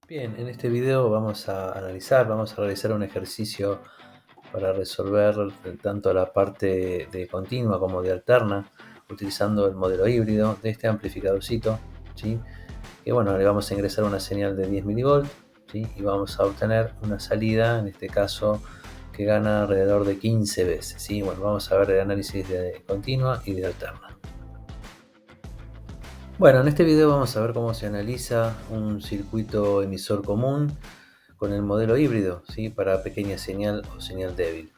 Bien, en este video vamos a realizar un ejercicio para resolver tanto la parte de continua como de alterna, utilizando el modelo híbrido de este amplificadorcito, ¿sí? Que bueno, le vamos a ingresar una señal de 10 milivolts, ¿sí? Y vamos a obtener una salida, en este caso, que gana alrededor de 15 veces, ¿sí? Bueno, vamos a ver el análisis de continua y de alterna. Bueno, en este video vamos a ver cómo se analiza un circuito emisor común con el modelo híbrido, ¿sí? Para pequeña señal o señal débil.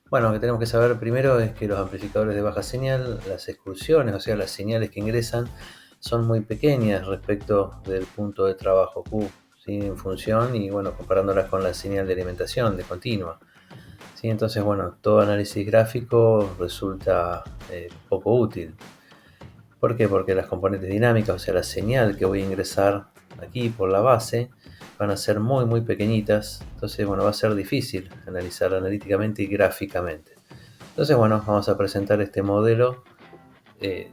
Bueno, lo que tenemos que saber primero es que los amplificadores de baja señal, las excursiones, o sea, las señales que ingresan, son muy pequeñas respecto del punto de trabajo Q, ¿sí? En función y bueno, comparándolas con la señal de alimentación de continua. ¿Sí? Entonces, bueno, todo análisis gráfico resulta poco útil. ¿Por qué? Porque las componentes dinámicas, o sea, la señal que voy a ingresar aquí por la base, van a ser muy pequeñitas. Entonces, bueno, va a ser difícil analizar analíticamente y gráficamente. Entonces, bueno, vamos a presentar este modelo eh,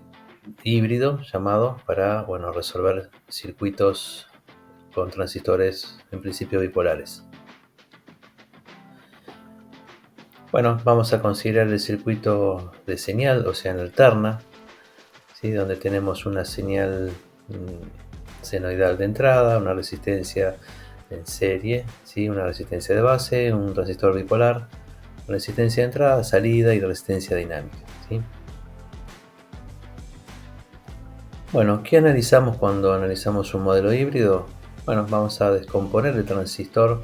híbrido llamado para, bueno, resolver circuitos con transistores en principio bipolares. Bueno, vamos a considerar el circuito de señal, o sea, en alterna, ¿sí? Donde tenemos una señal senoidal de entrada, una resistencia en serie, ¿sí? Una resistencia de base, un transistor bipolar, resistencia de entrada, salida y resistencia dinámica, ¿sí? Bueno, ¿qué analizamos cuando analizamos un modelo híbrido? Bueno, vamos a descomponer el transistor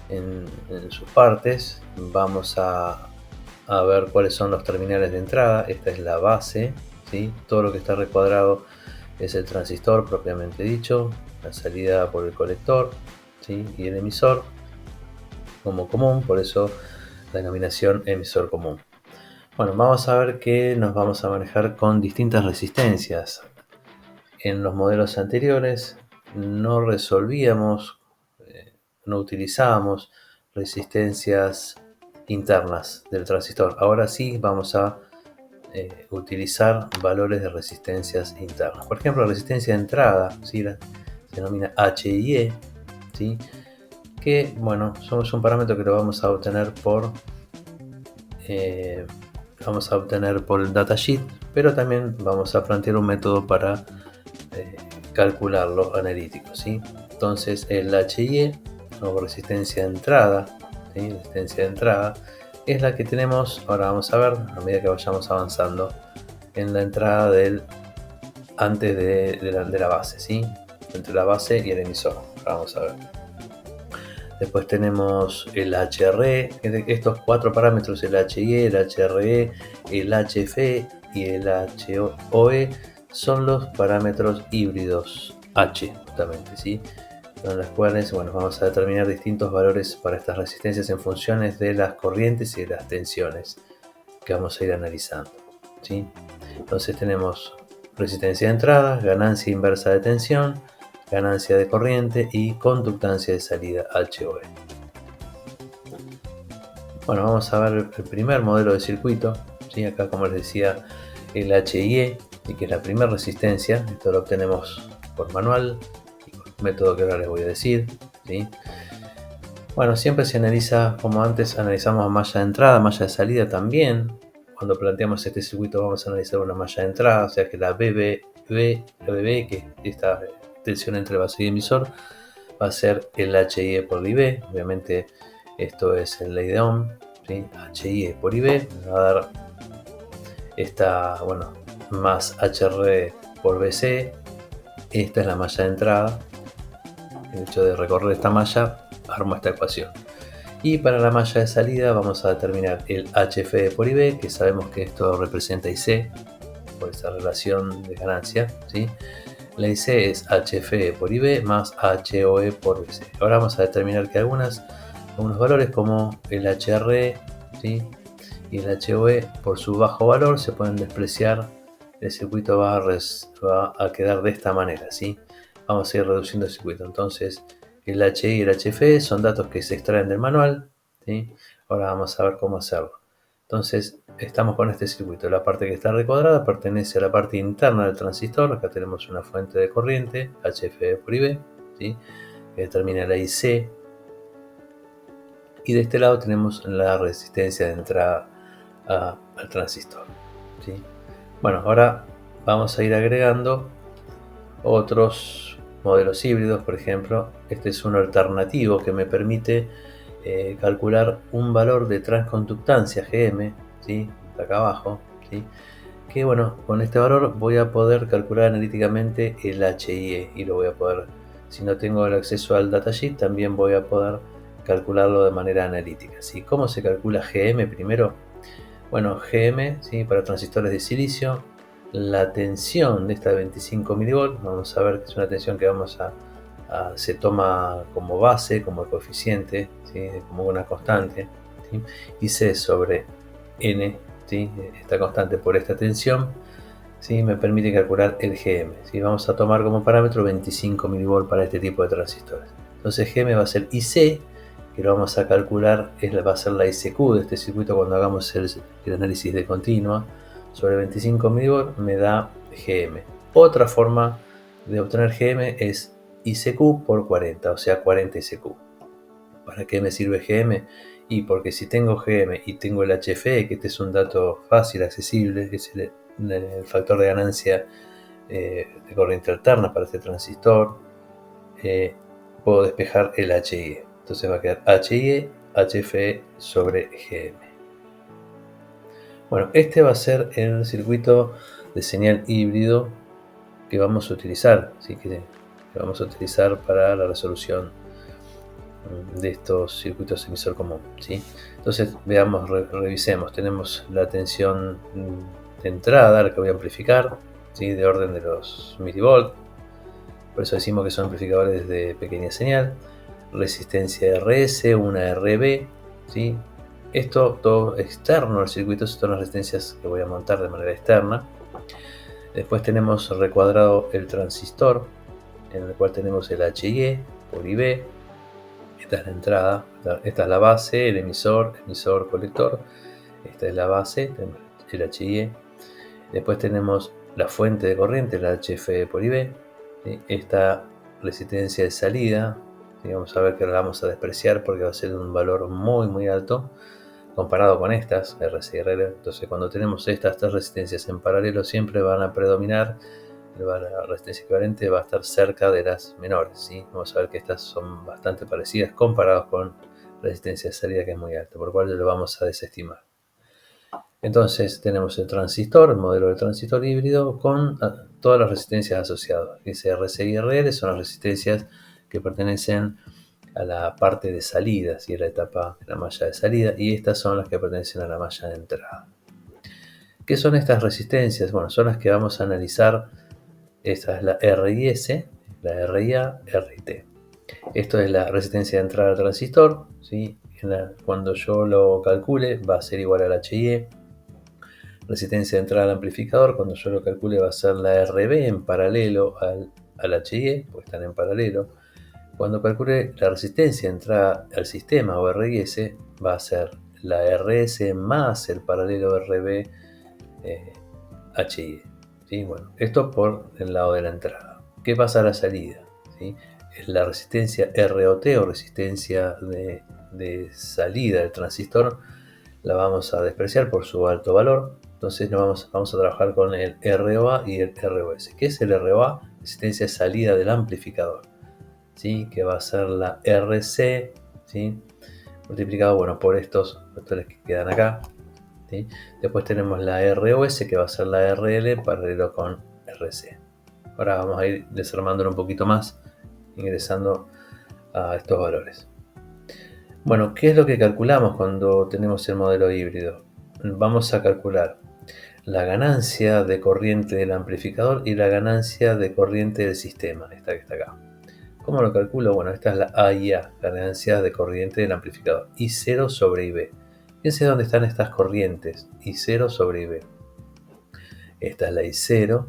en sus partes, vamos a ver cuáles son los terminales de entrada. Esta es la base, ¿sí? Todo lo que está recuadrado es el transistor propiamente dicho, la salida por el colector, ¿sí? Y el emisor como común, por eso la denominación emisor común. Bueno, vamos a ver que nos vamos a manejar con distintas resistencias. En los modelos anteriores no resolvíamos, no utilizábamos resistencias internas del transistor. Ahora sí vamos a utilizar valores de resistencias internas. Por ejemplo, la resistencia de entrada, ¿sí? Se denomina HIE, ¿sí? Que bueno, somos un parámetro que lo vamos a obtener eh, por el datasheet, pero también vamos a plantear un método para calcularlo analítico, ¿sí? Entonces el HIE o resistencia de entrada, ¿sí? Resistencia de entrada es la que tenemos, ahora vamos a ver a medida que vayamos avanzando, en la entrada antes de la base, ¿sí? Entre la base y el emisor. Vamos a ver. Después tenemos el HRE, estos cuatro parámetros, el HIE, el HRE, el HFE y el HOE, son los parámetros híbridos H, justamente, ¿sí? Con las cuales, bueno, vamos a determinar distintos valores para estas resistencias en funciones de las corrientes y de las tensiones que vamos a ir analizando, ¿sí? Entonces tenemos resistencia de entrada, ganancia inversa de tensión, ganancia de corriente y conductancia de salida HOE. Bueno, vamos a ver el primer modelo de circuito, ¿sí? Acá, como les decía, el HIE, que es la primera resistencia. Esto lo obtenemos por manual y con un método que ahora les voy a decir, ¿sí? Bueno, siempre se analiza, como antes analizamos malla de entrada, malla de salida también. Cuando planteamos este circuito vamos a analizar una malla de entrada, o sea que la BB, que es esta tensión entre base y emisor, va a ser el HIE por IB. Obviamente esto es en ley de Ohm, ¿sí? HIE por IB me va a dar esta, bueno, más HR por BC. Esta es la malla de entrada. El hecho de recorrer esta malla armo esta ecuación. Y para la malla de salida vamos a determinar el HFE por IB, que sabemos que esto representa IC, por esa relación de ganancia, ¿sí? La IC es HFE por IB más HOE por BC. Ahora vamos a determinar que algunos valores como el HRE, ¿sí? Y el HOE por su bajo valor se pueden despreciar. El circuito va a quedar de esta manera, ¿sí? Vamos a ir reduciendo el circuito. Entonces el HI y el HFE son datos que se extraen del manual, ¿sí? Ahora vamos a ver cómo hacerlo. Entonces estamos con este circuito. La parte que está recuadrada pertenece a la parte interna del transistor. Acá tenemos una fuente de corriente, HFE por IB, ¿sí? Que determina la IC. Y de este lado tenemos la resistencia de entrada al transistor, ¿sí? Bueno, ahora vamos a ir agregando otros modelos híbridos. Por ejemplo, este es uno alternativo que me permite calcular un valor de transconductancia GM, ¿sí? Acá abajo, ¿sí? Que bueno, con este valor voy a poder calcular analíticamente el HIE y lo voy a poder, si no tengo el acceso al datasheet, también voy a poder calcularlo de manera analítica, ¿sí? ¿Cómo se calcula GM primero? Bueno, GM, ¿sí? Para transistores de silicio, la tensión de esta 25 mV, vamos a ver que es una tensión que se toma como base, como coeficiente, ¿sí? Como una constante, ¿sí? Y C sobre N, ¿sí? Esta constante por esta tensión, ¿sí? Me permite calcular el GM, ¿sí? Vamos a tomar como parámetro 25 mV para este tipo de transistores. Entonces GM va a ser IC, que lo vamos a calcular, va a ser la ICQ de este circuito cuando hagamos el análisis de continua, sobre 25 mV me da GM. Otra forma de obtener GM es ICQ por 40, o sea 40 ICQ. ¿Para qué me sirve GM? Y porque si tengo GM y tengo el HFE, que este es un dato fácil, accesible, que es el factor de ganancia de corriente alterna para este transistor, puedo despejar el HIE. Entonces va a quedar HIE, HFE sobre GM. Bueno, este va a ser el circuito de señal híbrido que vamos a utilizar, ¿sí? que vamos a utilizar para la resolución de estos circuitos emisor común, ¿sí? Entonces veamos, revisemos. Tenemos la tensión de entrada, la que voy a amplificar, ¿sí? De orden de los milivolt. Por eso decimos que son amplificadores de pequeña señal. Resistencia RS, una RB, ¿sí? Esto todo externo al circuito, son las resistencias que voy a montar de manera externa. Después tenemos recuadrado el transistor, en el cual tenemos el HIE por IB. Esta es la entrada, esta es la base, el emisor, colector. Esta es la base, el HIE. Después tenemos la fuente de corriente, la HF por IB. Esta resistencia de salida, vamos a ver que la vamos a despreciar porque va a ser un valor muy alto comparado con estas, RC y RL. Entonces cuando tenemos estas tres resistencias en paralelo siempre van a predominar. La resistencia equivalente va a estar cerca de las menores, ¿sí? Vamos a ver que estas son bastante parecidas comparadas con resistencia de salida, que es muy alta, por lo cual lo vamos a desestimar. Entonces tenemos el transistor, el modelo del transistor híbrido, con todas las resistencias asociadas. Ese RC y RL son las resistencias que pertenecen a la parte de salida, ¿sí? La etapa de la malla de salida, y estas son las que pertenecen a la malla de entrada. ¿Qué son estas resistencias? Bueno, son las que vamos a analizar. Esta es la RIS, la RIA, RIT. Esto es la resistencia de entrada al transistor, ¿sí? Cuando yo lo calcule va a ser igual al HIE. Resistencia de entrada al amplificador, cuando yo lo calcule va a ser la RB en paralelo al HIE, pues están en paralelo. Cuando calcule la resistencia de entrada al sistema o RIS, va a ser la RS más el paralelo RB HIE. ¿Sí? Bueno, esto por el lado de la entrada. ¿Qué pasa a la salida? ¿Sí? La resistencia ROT o resistencia de salida del transistor la vamos a despreciar por su alto valor. Entonces vamos a trabajar con el ROA y el ROS. ¿Qué es el ROA? Resistencia de salida del amplificador, ¿sí? Que va a ser la RC, ¿sí? Multiplicado por estos vectores que quedan acá. ¿Sí? Después tenemos la ROS, que va a ser la RL en paralelo con RC. Ahora vamos a ir desarmándolo un poquito más, ingresando a estos valores. Bueno, ¿qué es lo que calculamos cuando tenemos el modelo híbrido? Vamos a calcular la ganancia de corriente del amplificador y la ganancia de corriente del sistema, esta que está acá. ¿Cómo lo calculo? Bueno, esta es la AIA, la ganancia de corriente del amplificador, I0 sobre IB. Fíjense dónde están estas corrientes, I0 sobre IB. Esta es la I0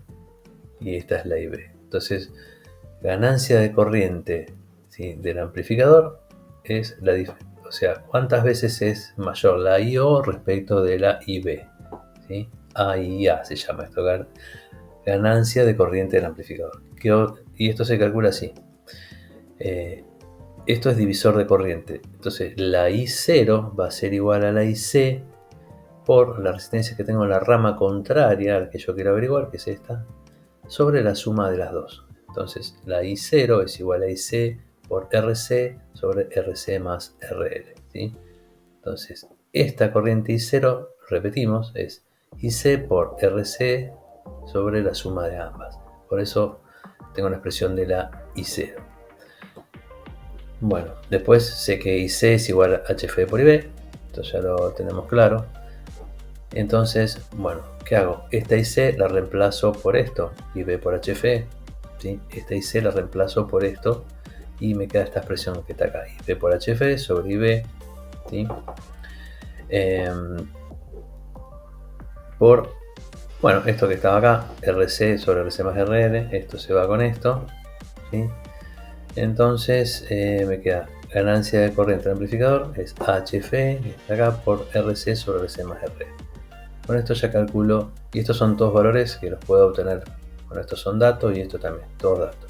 y esta es la IB. Entonces, ganancia de corriente, ¿sí? Del amplificador es la diferencia. O sea, ¿cuántas veces es mayor la IO respecto de la IB? ¿Sí? AIA se llama esto, ganancia de corriente del amplificador. Y esto se calcula así. Esto es divisor de corriente. Entonces la I0 va a ser igual a la IC por la resistencia que tengo en la rama contraria a la que yo quiero averiguar, que es esta, sobre la suma de las dos. Entonces la I0 es igual a IC por RC sobre RC más RL, ¿sí? Entonces esta corriente I0, repetimos, es IC por RC sobre la suma de ambas. Por eso tengo una expresión de la I0. Bueno, después sé que IC es igual a HF por IB, entonces ya lo tenemos claro. Entonces, bueno, ¿qué hago? Esta IC la reemplazo por esto, IB por HF, ¿sí? Esta IC la reemplazo por esto y me queda esta expresión que está acá, IB por HF sobre IB, ¿sí? Por, bueno, esto que estaba acá, RC sobre RC más RL, esto se va con esto, ¿sí? Entonces me queda ganancia de corriente del amplificador, es HF, que está acá, por RC sobre RC más RL. Con esto ya calculo, y estos son todos valores que los puedo obtener. Bueno, estos son datos y esto también, todos datos.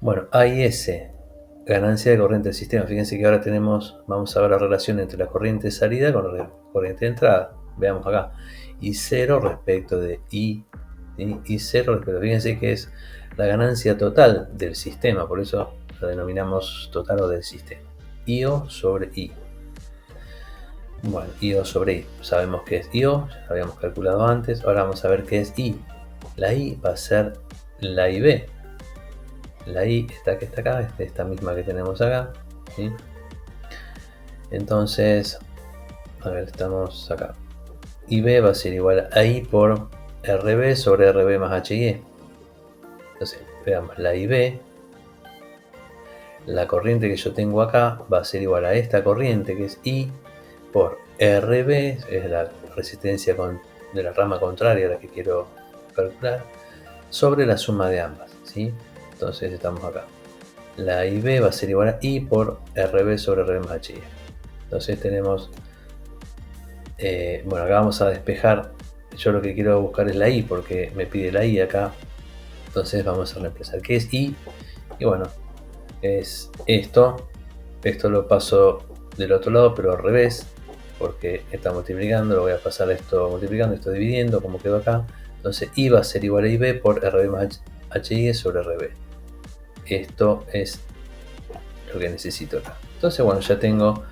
Bueno, A y S, ganancia de corriente del sistema. Fíjense que ahora vamos a ver la relación entre la corriente de salida con la corriente de entrada. Veamos acá. Y 0 respecto de I. ¿sí? Y 0 respecto, fíjense que es la ganancia total del sistema, por eso la denominamos total o del sistema. IO sobre I. Bueno, IO sobre I. Sabemos qué es IO, ya lo habíamos calculado antes. Ahora vamos a ver qué es I. La I va a ser la IB. La I que está acá, es esta misma que tenemos acá. ¿sí? Entonces, a ver, estamos acá. IB va a ser igual a I por RB sobre RB más HIE. Entonces, veamos, la IB, la corriente que yo tengo acá, va a ser igual a esta corriente que es I por RB, es la resistencia de la rama contraria a la que quiero calcular, sobre la suma de ambas, ¿sí? Entonces estamos acá. La IB va a ser igual a I por RB sobre RB más HI. Entonces tenemos, bueno, acá vamos a despejar, yo lo que quiero buscar es la I porque me pide la I acá, entonces vamos a reemplazar. ¿Qué es I? Y bueno, es esto lo paso del otro lado pero al revés, porque está multiplicando, lo voy a pasar esto multiplicando, esto dividiendo, como quedó acá. Entonces I va a ser igual a IB por RB más HI sobre RB. Esto es lo que necesito acá. Entonces, bueno, ya tengo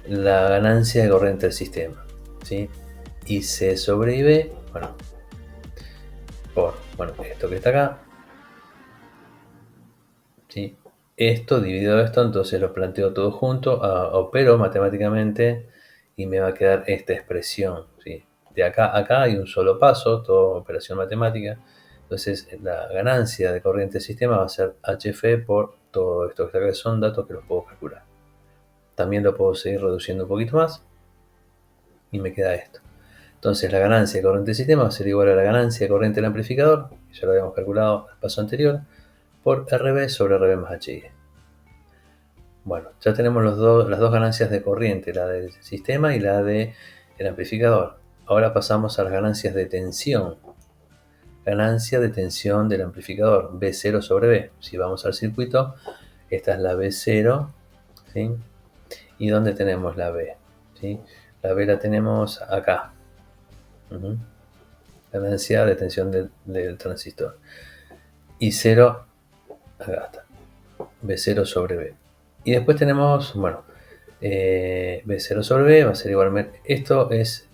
la ganancia de corriente del sistema, ¿sí? IC sobre IB, bueno, por, bueno, esto que está acá, ¿sí? Esto dividido esto, entonces lo planteo todo junto, opero matemáticamente y me va a quedar esta expresión, ¿sí? De acá a acá hay un solo paso, toda operación matemática. Entonces la ganancia de corriente del sistema va a ser HF por todo esto que está acá, que son datos que los puedo calcular. También lo puedo seguir reduciendo un poquito más y me queda esto. Entonces la ganancia de corriente del sistema va a ser igual a la ganancia de corriente del amplificador, que ya lo habíamos calculado en el paso anterior, por RB sobre RB más HI. Bueno, ya tenemos las dos ganancias de corriente, la del sistema y la del amplificador. Ahora pasamos a las ganancias de tensión. Ganancia de tensión del amplificador, B0 sobre B. Si vamos al circuito, esta es la B0, ¿sí? ¿Y dónde tenemos la B? ¿sí? La B la tenemos acá. Ganancia de tensión del transistor. Y 0, acá está. B0 sobre B. Y después tenemos, bueno, B0 sobre B va a ser igualmente. Esto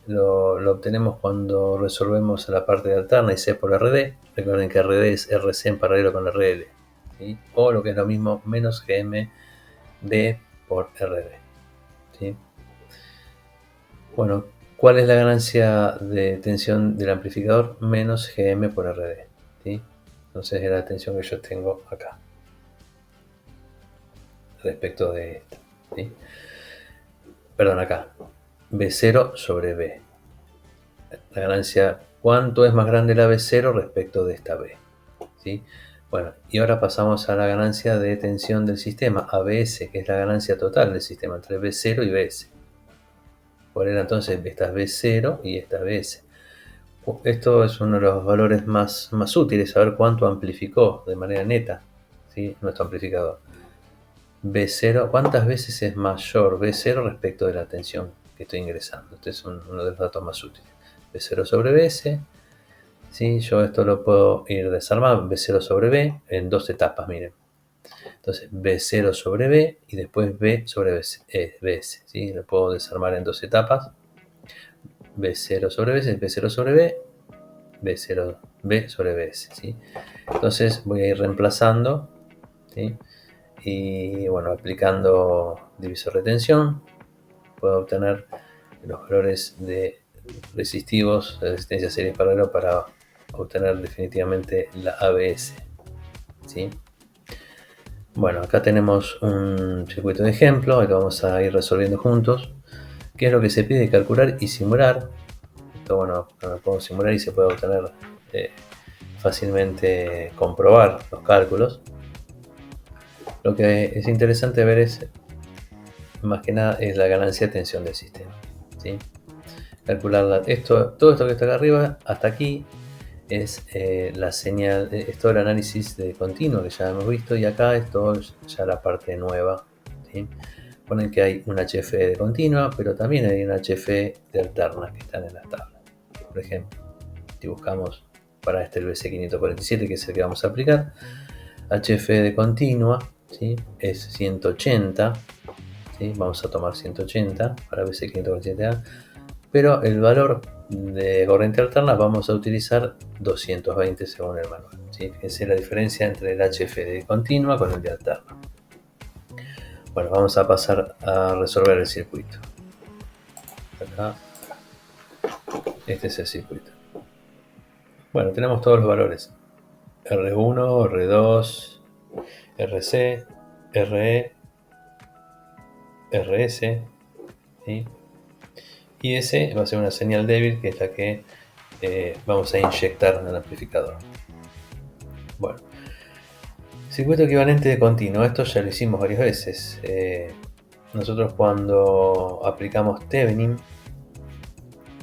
lo obtenemos cuando resolvemos la parte de alterna y C por RD. Recuerden que RD es RC en paralelo con RL. ¿sí? O lo que es lo mismo, menos GM B por RD. ¿sí? Bueno, ¿cuál es la ganancia de tensión del amplificador? Menos GM por RD. ¿sí? Entonces es la tensión que yo tengo acá. Respecto de esta. ¿sí? Perdón, acá. B0 sobre B. La ganancia, ¿cuánto es más grande la B0 respecto de esta B? ¿sí? Bueno, y ahora pasamos a la ganancia de tensión del sistema, ABS, que es la ganancia total del sistema entre B0 y BS. ¿Cuál era entonces? Esta es B0 y esta es BS. Esto es uno de los valores más útiles, saber cuánto amplificó de manera neta. ¿sí? Nuestro amplificador. B0, ¿cuántas veces es mayor B0 respecto de la tensión que estoy ingresando? Este es uno de los datos más útiles. B0 sobre Bs, ¿sí? Yo esto lo puedo ir desarmando, B0 sobre B, en dos etapas, miren. Entonces, B0 sobre B y después B sobre Bs, ¿sí? Lo puedo desarmar en dos etapas. B0 sobre Bs, B0 sobre B, B0, B sobre Bs, ¿sí? Entonces voy a ir reemplazando, ¿sí? Y bueno, aplicando divisor de tensión, puedo obtener los valores de resistivos de resistencia serie paralelo para obtener definitivamente la ABS, ¿sí? Bueno, acá tenemos un circuito de ejemplo, que vamos a ir resolviendo juntos. ¿Qué es lo que se pide? Calcular y simular. Esto, bueno, lo puedo simular y se puede obtener fácilmente comprobar los cálculos. Lo que es interesante ver es, más que nada, es la ganancia de tensión del sistema, ¿sí? Calcular todo esto que está acá arriba, hasta aquí, es la señal, es todo el análisis de continuo que ya hemos visto, y acá es todo ya la parte nueva, ¿sí? Ponen que hay un HF de continua, pero también hay un HF de alterna que están en la tabla. Por ejemplo, si buscamos para este el BC547, que es el que vamos a aplicar, HF de continua, ¿sí? Es 180, ¿sí? Vamos a tomar 180 para BC547A, pero el valor de corriente alterna vamos a utilizar 220 según el manual, ¿sí? Fíjense la diferencia entre el HF de continua con el de alterna. Bueno, vamos a pasar a resolver el circuito. Acá, este es el circuito. Bueno, tenemos todos los valores: R1, R2, RC, RE, RS, ¿sí? Y S va a ser una señal débil, que es la que vamos a inyectar en el amplificador. Bueno, circuito equivalente de continuo, esto ya lo hicimos varias veces. Nosotros cuando aplicamos Thevenin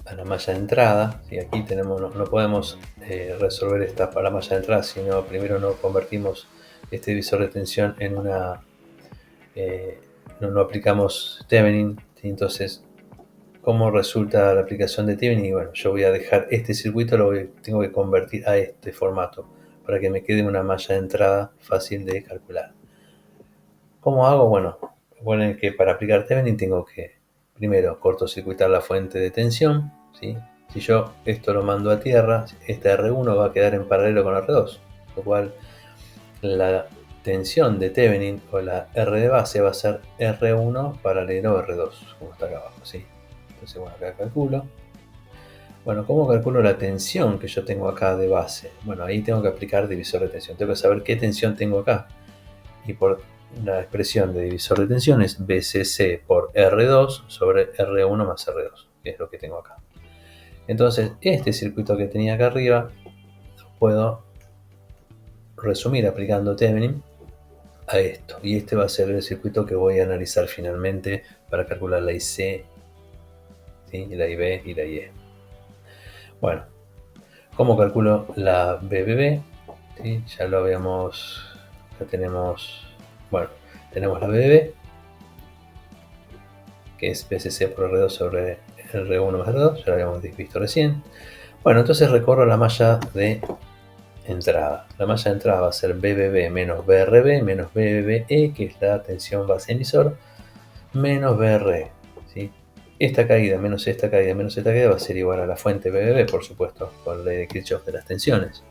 a la malla de entrada, y aquí tenemos, no podemos resolver esta para la malla de entrada, sino primero no convertimos este divisor de tensión en una, no aplicamos Thevenin, ¿sí? Entonces, ¿cómo resulta la aplicación de Thevenin? Y bueno, yo voy a dejar este circuito, tengo que convertir a este formato para que me quede una malla de entrada fácil de calcular. ¿Cómo hago? Bueno, recuerden que para aplicar Thevenin tengo que primero cortocircuitar la fuente de tensión, ¿sí? Si yo esto lo mando a tierra, este R1 va a quedar en paralelo con R2, lo cual la tensión de Thevenin o la R de base va a ser R1 paralelo a R2, como está acá abajo, ¿sí? Entonces, bueno, acá calculo. Bueno, ¿cómo calculo la tensión que yo tengo acá de base? Bueno, ahí tengo que aplicar divisor de tensión. Tengo que saber qué tensión tengo acá. Y por la expresión de divisor de tensión es BCC por R2 sobre R1 más R2, que es lo que tengo acá. Entonces, este circuito que tenía acá arriba lo puedo resumir aplicando Thevenin a esto. Y este va a ser el circuito que voy a analizar finalmente para calcular la IC, ¿sí? La IB y la IE. Bueno, ¿cómo calculo la BBB? ¿Sí? Ya lo habíamos, ya tenemos, bueno, tenemos la BBB, que es BCC por R2 sobre R1 más R2, ya lo habíamos visto recién. Bueno, entonces recorro la malla de entrada. La malla de entrada va a ser BBB menos BRB menos BBE, que es la tensión base emisor, menos BRE, ¿sí? Esta caída menos esta caída menos esta caída va a ser igual a la fuente BBB, por supuesto, con la ley de Kirchhoff de las tensiones.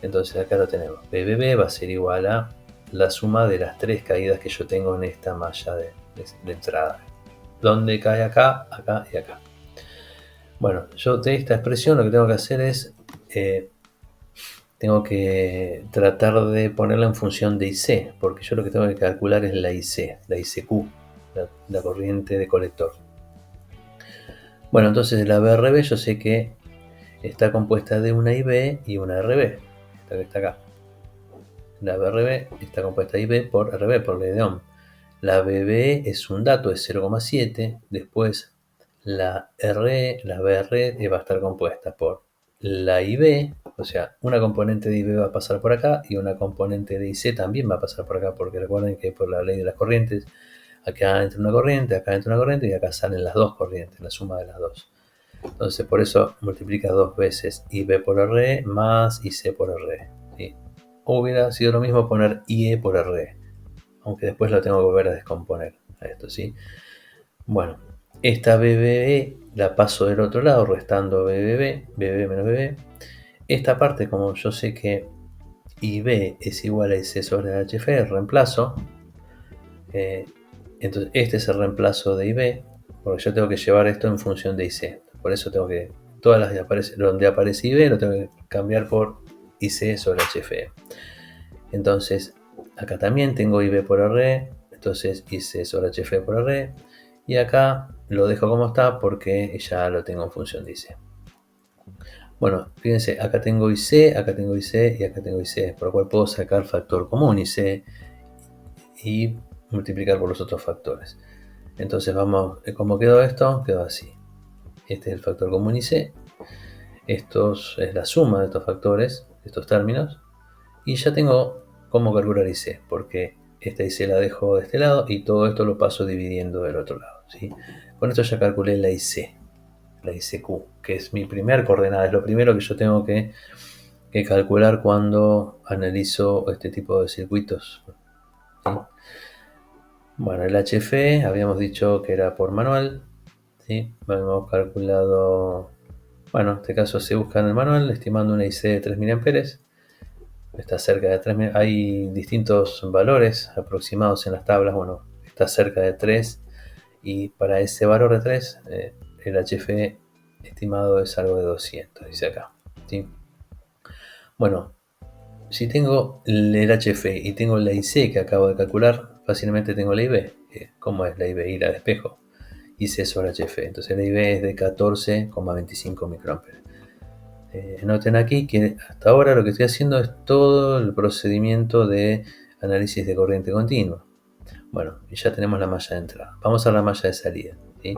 Entonces acá lo tenemos. BBB va a ser igual a la suma de las tres caídas que yo tengo en esta malla de entrada. ¿Dónde cae acá, acá y acá? Bueno, yo de esta expresión lo que tengo que hacer es, tengo que tratar de ponerla en función de IC, porque yo lo que tengo que calcular es la IC, la ICQ, la corriente de colector. Bueno, entonces la BRB yo sé que está compuesta de una IB y una RB, esta que está acá. La BRB está compuesta de IB por RB, por ley de Ohm. La BB es un dato, es 0,7. Después la RE, la BR va a estar compuesta por la IB, O sea, una componente de IB va a pasar por acá y una componente de IC también va a pasar por acá, porque recuerden que por la ley de las corrientes, acá entra una corriente, acá entra una corriente y acá salen las dos corrientes, la suma de las dos. Entonces por eso multiplica dos veces IB por RE más IC por RE. ¿Sí? O hubiera sido lo mismo poner IE por RE, aunque después lo tengo que volver a descomponer a esto, ¿sí? Bueno, esta BBB la paso del otro lado, restando BBB menos BB. Esta parte, como yo sé que IB es igual a IC sobre HF, reemplazo. Entonces este es el reemplazo de IB, porque yo tengo que llevar esto en función de IC. Por eso tengo que, todas las donde aparece IB lo tengo que cambiar por IC sobre HF. Entonces acá también tengo IB por RE, entonces IC sobre HF por RE. Y acá lo dejo como está porque ya lo tengo en función de IC. Bueno, fíjense, acá tengo IC, acá tengo IC y acá tengo IC, por lo cual puedo sacar factor común IC y multiplicar por los otros factores. Entonces vamos, ¿cómo quedó esto? Quedó así. Este es el factor común IC. Esto es la suma de estos factores, estos términos. Y ya tengo cómo calcular IC, porque esta IC la dejo de este lado y todo esto lo paso dividiendo del otro lado, ¿sí? Con esto ya calculé la IC, la ICQ, que es mi primer coordenada, es lo primero que yo tengo que calcular cuando analizo este tipo de circuitos, ¿sí? Bueno, el HF habíamos dicho que era por manual, ¿sí? Hemos calculado, bueno, en este caso se busca en el manual, estimando una IC de 3 mA. Está cerca de 3, hay distintos valores aproximados en las tablas, bueno, está cerca de 3 y para ese valor de 3 el HF estimado es algo de 200, dice acá, ¿sí? Bueno, si tengo el HF y tengo la IC que acabo de calcular, fácilmente tengo la IB. ¿Cómo es la IB? Ir al espejo. IC sobre HF, entonces la IB es de 14,25 microamperes. Noten aquí que hasta ahora lo que estoy haciendo es todo el procedimiento de análisis de corriente continua. Bueno, y ya tenemos la malla de entrada. Vamos a la malla de salida, ¿sí?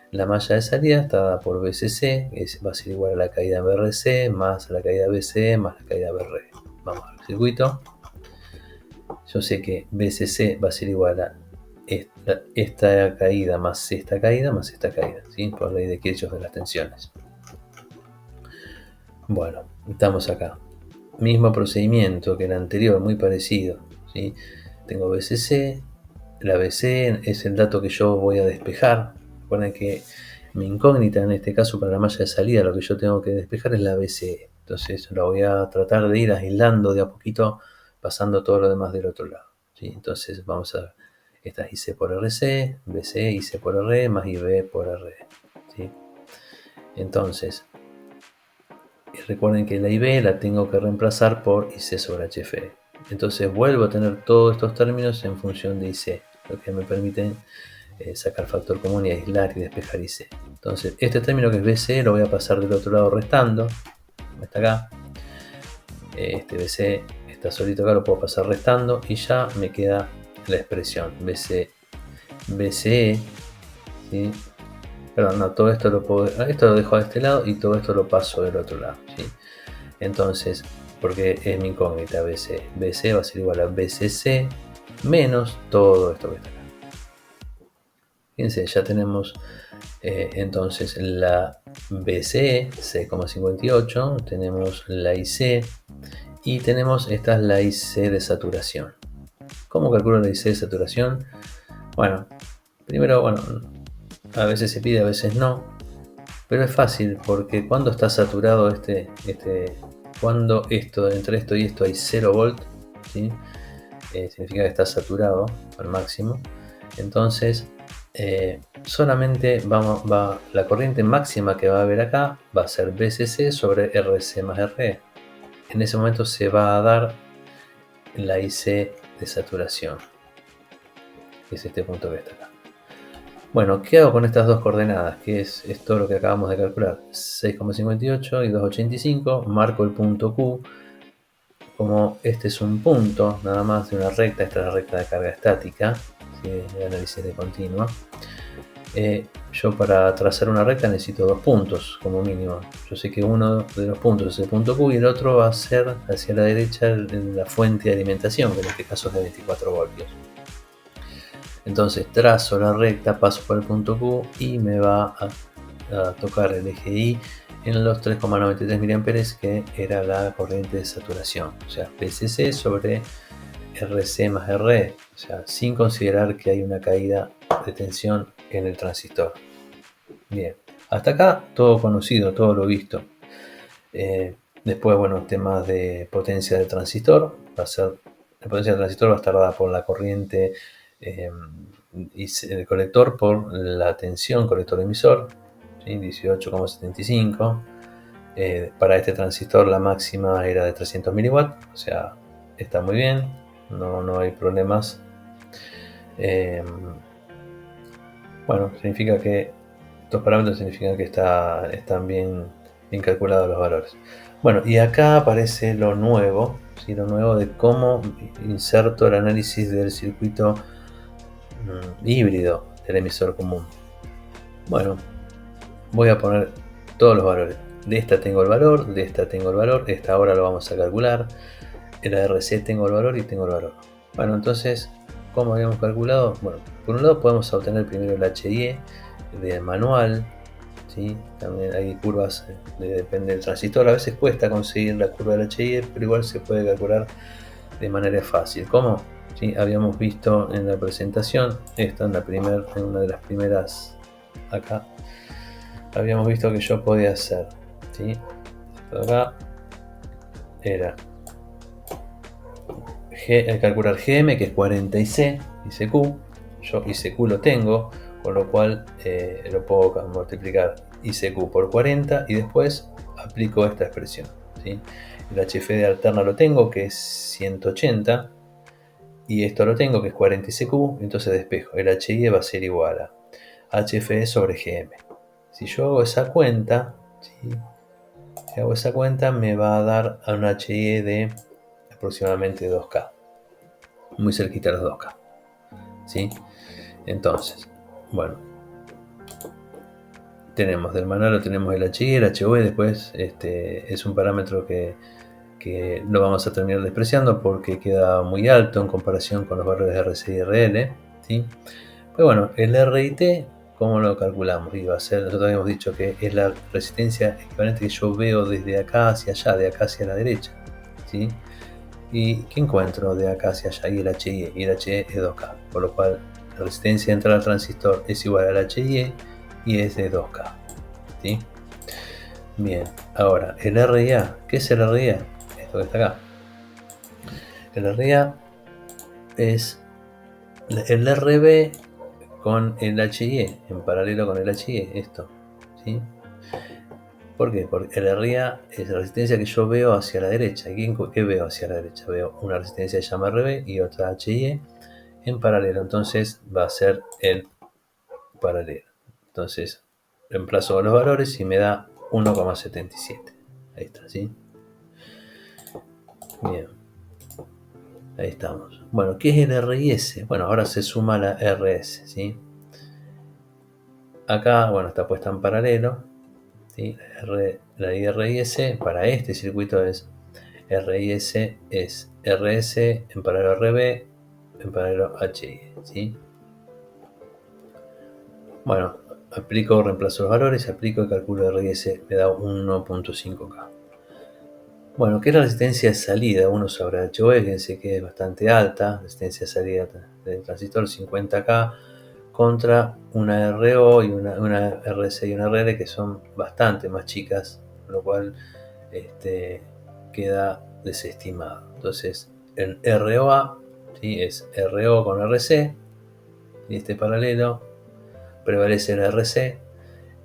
La malla de salida está dada por BCC, que va a ser igual a la caída BRC, más la caída BCE, más la caída BRE. Vamos al circuito. Yo sé que BCC va a ser igual a esta caída más esta caída, ¿sí? Por ley de Kirchhoff de las tensiones. Bueno, estamos acá. Mismo procedimiento que el anterior, muy parecido, ¿sí? Tengo BCC, la BC es el dato que yo voy a despejar. Recuerden que mi incógnita en este caso para la malla de salida, lo que yo tengo que despejar es la BCE. Entonces la voy a tratar de ir aislando de a poquito, pasando todo lo demás del otro lado, ¿sí? Entonces vamos a ver, esta es IC por RC, BCE, IC por R, más IB por R, ¿sí? Entonces, recuerden que la IB la tengo que reemplazar por IC sobre HF. Entonces vuelvo a tener todos estos términos en función de IC, lo que me permite sacar factor común y aislar y despejar IC. Entonces este término que es BC lo voy a pasar del otro lado restando, como está acá. Este BC está solito acá, lo puedo pasar restando y ya me queda la expresión BCE, ¿sí? Perdón, no, todo esto esto lo dejo de este lado y todo esto lo paso del otro lado, ¿sí? Entonces, porque es mi incógnita BC, BC va a ser igual a BCC menos todo esto que está acá. Fíjense, ya tenemos entonces la BCE, 6,58, tenemos la IC y tenemos esta es la IC de saturación. ¿Cómo calculo la IC de saturación? Bueno, primero, a veces se pide, a veces no, pero es fácil porque cuando está saturado cuando entre esto y esto hay 0 volt, ¿sí? Significa que está saturado al máximo. Entonces solamente la corriente máxima que va a haber acá va a ser BCC sobre RC más RE. En ese momento se va a dar la IC de saturación, que es este punto que está acá. Bueno, ¿qué hago con estas dos coordenadas? Que es todo lo que acabamos de calcular, 6,58 y 2,85. Marco el punto Q. Como este es un punto nada más de una recta, esta es la recta de carga estática, ¿sí? De análisis de continua. Yo para trazar una recta necesito 2 puntos como mínimo. Yo sé que uno de los puntos es el punto Q y el otro va a ser hacia la derecha la fuente de alimentación, que en este caso es de 24 voltios. Entonces trazo la recta, paso por el punto Q y me va a tocar el eje Y en los 3,93 mA, que era la corriente de saturación. O sea, PCC sobre RC más RE, o sea, sin considerar que hay una caída de tensión en el transistor. Bien, hasta acá todo conocido, todo lo visto. Después, bueno, temas de potencia del transistor. La potencia del transistor va a estar dada por la corriente y el colector por la tensión colector-emisor, ¿sí? 18,75. Para este transistor la máxima era de 300 mW, o sea, está muy bien, no hay problemas. Bueno, significa que estos parámetros significan que están bien calculados los valores. Bueno, y acá aparece lo nuevo, ¿sí? Lo nuevo de cómo inserto el análisis del circuito híbrido del emisor común. Bueno, voy a poner todos los valores. De esta tengo el valor, de esta tengo el valor, esta ahora lo vamos a calcular. En la RC tengo el valor y tengo el valor. Bueno, entonces, ¿cómo habíamos calculado? Bueno, por un lado podemos obtener primero el HIE de manual, ¿sí? También hay curvas, depende del transistor. A veces cuesta conseguir la curva del HIE, pero igual se puede calcular de manera fácil. ¿Cómo? ¿Sí? Habíamos visto en la presentación, esta en una de las primeras acá, habíamos visto que yo podía hacer, ¿sí? Esto acá era calcular GM, que es 40 IC, ICQ. Yo ICQ lo tengo, con lo cual lo puedo multiplicar ICQ por 40 y después aplico esta expresión, ¿sí? El HF de alterna lo tengo, que es 180, y esto lo tengo, que es 40 ICQ, entonces despejo. El HIE va a ser igual a HFE sobre GM. Si yo hago esa cuenta, ¿sí? Si hago esa cuenta me va a dar a un HIE de aproximadamente 2K. Muy cerquita a los 2K. ¿Sí? Entonces, bueno, tenemos del manual, tenemos el HI, el HV, después es un parámetro que lo vamos a terminar despreciando porque queda muy alto en comparación con los valores de RC y RL, ¿sí? Pero bueno, el RIT, ¿cómo lo calculamos? Y va a ser, nosotros habíamos dicho que es la resistencia equivalente que yo veo desde acá hacia allá, de acá hacia la derecha, ¿sí? ¿Y qué encuentro de acá hacia allá? Y el HIE, y el HIE es 2K, por lo cual la resistencia de entrada al transistor es igual al HIE y es de 2K, ¿sí? Bien, ahora el RIA, ¿qué es el RIA? Esto que está acá. El RIA es el RB con el HIE, en paralelo con el HIE, esto, ¿sí? ¿Por qué? Porque el RIA es la resistencia que yo veo hacia la derecha. ¿Qué veo hacia la derecha? Veo una resistencia que se llama RB y otra HIE en paralelo. Entonces va a ser el paralelo. Entonces reemplazo los valores y me da 1,77. Ahí está, ¿sí? Bien. Ahí estamos. Bueno, ¿qué es el RIS? Bueno, ahora se suma la RS, ¿sí? Acá, bueno, está puesta en paralelo, ¿sí? La IRIS para este circuito es RIS es RS en paralelo a RB en paralelo a HI, ¿sí? Bueno, reemplazo los valores, aplico y calculo RIS, me da 1,5K. Bueno, ¿qué es la resistencia de salida? 1 sobre HV, fíjense que es bastante alta, resistencia de salida del transistor 50K contra una RO y una RC y una RL que son bastante más chicas, con lo cual queda desestimado. Entonces, el ROA, ¿sí? Es RO con RC, y este paralelo prevalece la RC,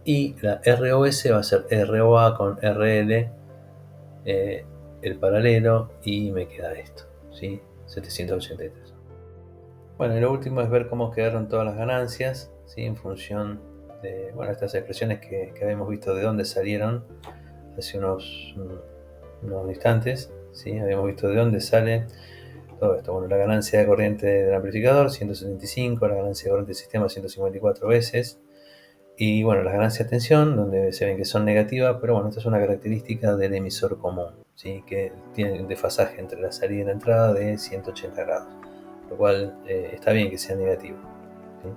y la ROS va a ser ROA con RL, el paralelo, y me queda esto, ¿sí? 783. Bueno, y lo último es ver cómo quedaron todas las ganancias, ¿sí? En función de, bueno, estas expresiones que habíamos visto de dónde salieron hace unos instantes, ¿sí? Habíamos visto de dónde sale todo esto. Bueno, la ganancia de corriente del amplificador, 175, la ganancia de corriente del sistema, 154 veces, Y bueno, las ganancias de tensión, donde se ven que son negativas, pero bueno, esta es una característica del emisor común, ¿sí? Que tiene un desfasaje entre la salida y la entrada de 180 grados, lo cual está bien que sea negativo, ¿sí?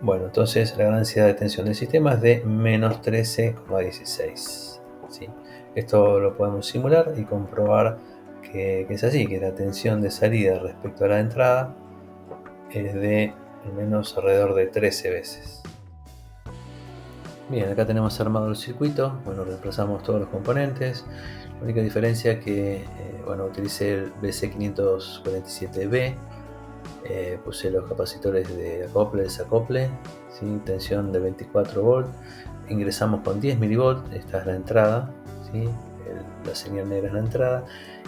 Bueno, entonces la ganancia de tensión del sistema es de menos 13,16, ¿sí? Esto lo podemos simular y comprobar que es así, que la tensión de salida respecto a la entrada es de al menos alrededor de 13 veces. Bien, acá tenemos armado el circuito. Bueno, reemplazamos todos los componentes. La única diferencia es que, bueno, utilicé el BC547B. Puse los capacitores de acople, desacople, ¿sí? Tensión de 24 volts. Ingresamos con 10 milivolts. Esta es la entrada, ¿sí? La señal negra es la entrada.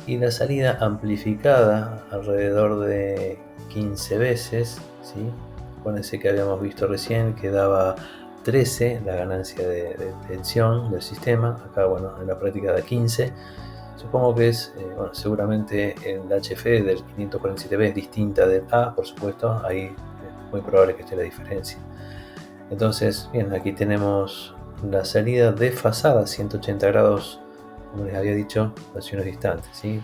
Y la salida amplificada alrededor de 15 veces, ¿sí? Acuérdense que habíamos visto recién que daba 13 la ganancia de tensión del sistema. Acá, bueno, en la práctica da 15. Supongo que es, bueno, seguramente el HF del 547B es distinta del A, por supuesto. Ahí es muy probable que esté la diferencia. Entonces, bien, aquí tenemos la salida desfasada 180 grados, como les había dicho hace unos instantes, ¿sí?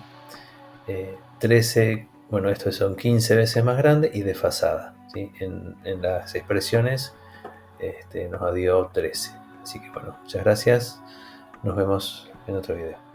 13, bueno, estos son 15 veces más grande y desfasada, ¿sí? En las expresiones nos dio 13. Así que bueno, muchas gracias. Nos vemos en otro video.